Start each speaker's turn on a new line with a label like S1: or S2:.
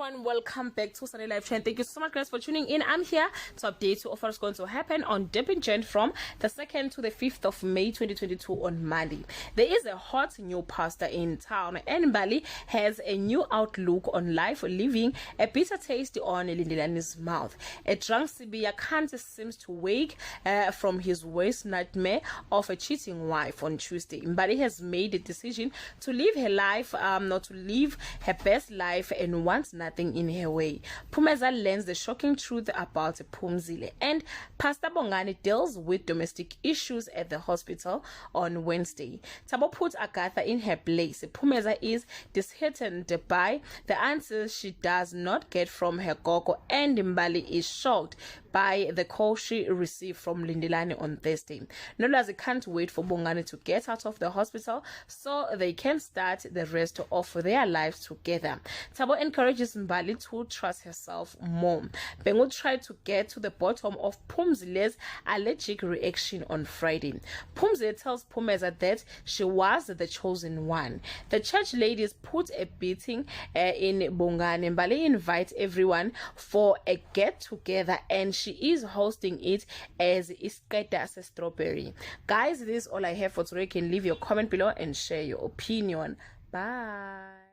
S1: everyone, welcome back to Sunday Live Trend. Thank you so much guys for tuning in. I'm here to update you of what's going to happen on Durban Gen from the 2nd to the 5th of May 2022 on Monday. There is a hot new pastor in town and Bali has a new outlook on life, leaving a bitter taste on Lindelani's mouth. A drunk Sibiya can't seems to wake from his worst nightmare of a cheating wife on Tuesday. Bali has made a decision to live her life, not to live her best life, and wants nothing in her way. Phumeza learns the shocking truth about Phumeza, and Pastor Bongani deals with domestic issues at the hospital on Wednesday. Thabo put Agatha in her place. Phumeza is disheartened by the answers she does not get from her gogo, and Mbali is shocked by the call she received from Lindelani on Thursday. Nolazi can't wait for Bongani to get out of the hospital so they can start the rest of their lives together. Thabo encourages Mbali to trust herself more. Bengu tried to get to the bottom of Phumze's allergic reaction on Friday. Phumze tells Phumeza that she was the chosen one. The church ladies put a beating in Bongani. Mbali invites everyone for a get-together and she is hosting it as Iskaitas Strawberry. Guys, this is all I have for today. You can leave your comment below and share your opinion. Bye.